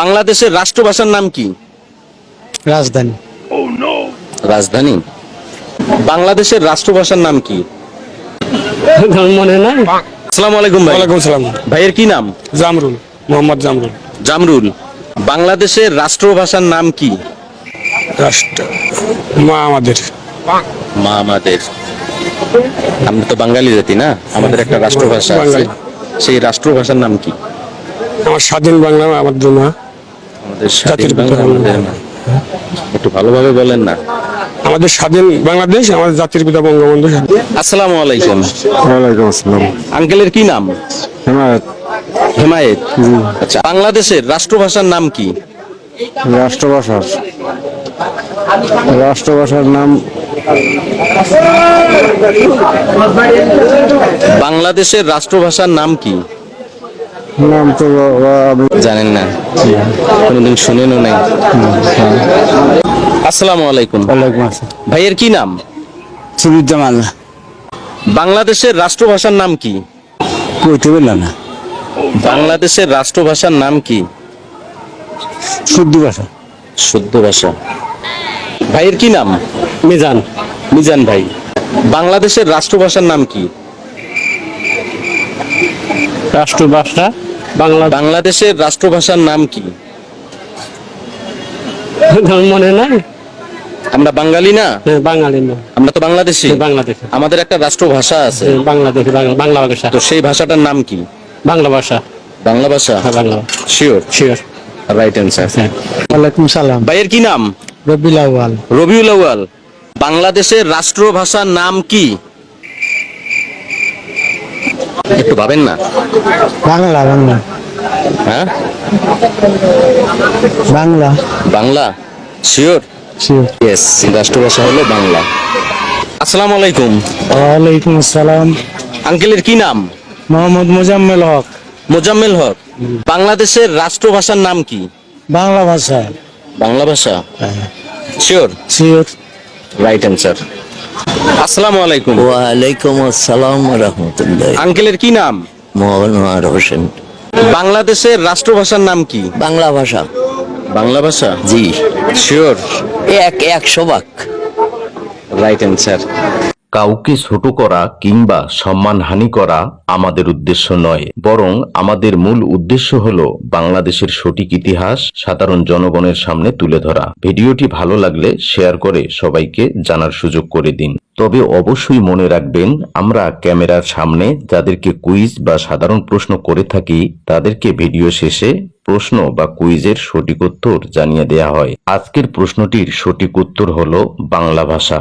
বাংলাদেশের রাষ্ট্রভাষার নাম কি? রাজধানী। রাজধানী। বাংলাদেশের রাষ্ট্রভাষার নাম কি? মনে নাই। আসসালামু আলাইকুম ভাই। ওয়ালাইকুম সালাম। ভাইয়ের কি নাম? জামরুল, মোহাম্মদ জামরুল। জামরুল। বাংলাদেশের রাষ্ট্রভাষার নাম কি? রাষ্ট্র মা আমাদের। মা আমাদের। আমরা তো বাঙালি জাতি না, আমাদের একটা রাষ্ট্রভাষা আছে। বাঙালি। সেই রাষ্ট্রভাষার নাম কি? আমার স্বাধীন বাংলা আমাদের মা। আমাদের জাতির স্বাধীন পিতা বাংলা, বাংলা। আমাদের মা। একটু ভালোভাবে বলেন না। আমাদের স্বাধীন বাংলাদেশ, আমাদের জাতির পিতা বঙ্গবন্ধু। আসসালামু আলাইকুম। ওয়ালাইকুম আসসালাম। আঙ্কেলের কি নাম? হেমায়ত। হেমায়েত। আচ্ছা, বাংলাদেশের রাষ্ট্রভাষার নাম কি? রাষ্ট্রভাষার রাষ্ট্রভাষার নাম বাংলাদেশের রাষ্ট্রভাষার নাম কি? নাম তো জানেন না, কোনোদিন শুনেনও নাই। আসসালামু আলাইকুম। ওয়ালাইকুম আসসালাম। ভাইয়ের কি নাম? সুবিদ্যামান বাংলাদেশের রাষ্ট্রভাষার নাম কি? কইতে পারলাম না। বাংলাদেশের রাষ্ট্রভাষার নাম কি? শুদ্ধ ভাষা। শুদ্ধ ভাষা। ভাইয়ের কি নাম? মিজান। মিজান ভাই। বাংলাদেশের রাষ্ট্রভাষার নাম কি? রাষ্ট্রভাষা বাংলা। বাংলাদেশের রাষ্ট্রভাষার নাম কি? মনে নাই। আমরা বাঙালি না, বাঙালি না, আমরা তো বাংলাদেশি। বাংলাদেশ। আমাদের একটা রাষ্ট্রভাষা আছে, বাংলাদেশ, বাংলা ভাষা। তো সেই ভাষাটার নাম কি? বাংলা ভাষা। বাংলা ভাষা। Bangla. Sure? Sure. Right answer. ওয়ালাইকুম সালাম। ভাইয়ের কি নাম? রবিউল আউয়াল। রবিউল আউয়াল। বাংলাদেশের রাষ্ট্রভাষার নাম কি? একটু ভাবেন না। বাংলা। বাংলা। হ্যাঁ, Bangla. Bangla. Sure? Sure. Yes, রাষ্ট্রভাষা হলো বাংলা। আসসালামু আলাইকুম। ওয়ালাইকুম আসসালাম। আঙ্কেলের কি নাম? মোহাম্মদ মোজাম্মেল হক। মোজাম্মেল হক। বাংলাদেশের রাষ্ট্রভাষার নাম কি? বাংলা ভাষা। বাংলা ভাষা। শিওর? শিওর। Right answer. আসসালামু আলাইকুম। ওয়ালাইকুম আসসালাম রহমতুল্লাহ। আঙ্কেলের কি নাম? মনোয়ার হোসেন। বাংলাদেশের রাষ্ট্রভাষার নাম কি? বাংলা ভাষা। বাংলা ভাষা। জি। শিওর? 100 ভাগ। Right answer. কাউকে ছোট করা কিংবা সম্মানহানি করা আমাদের উদ্দেশ্য নয়, বরং আমাদের মূল উদ্দেশ্য হলো বাংলাদেশের সঠিক ইতিহাস সাধারণ জনগণের সামনে তুলে ধরা। ভিডিওটি ভালো লাগলে শেয়ার করে সবাইকে জানার সুযোগ করে দিন। তবে অবশ্যই মনে রাখবেন, আমরা ক্যামেরার সামনে যাদেরকে কুইজ বা সাধারণ প্রশ্ন করে থাকি তাদেরকে ভিডিও শেষে প্রশ্ন বা কুইজের সঠিক উত্তর জানিয়ে দেয়া হয়। আজকের প্রশ্নটির সঠিক উত্তর হলো বাংলা ভাষা।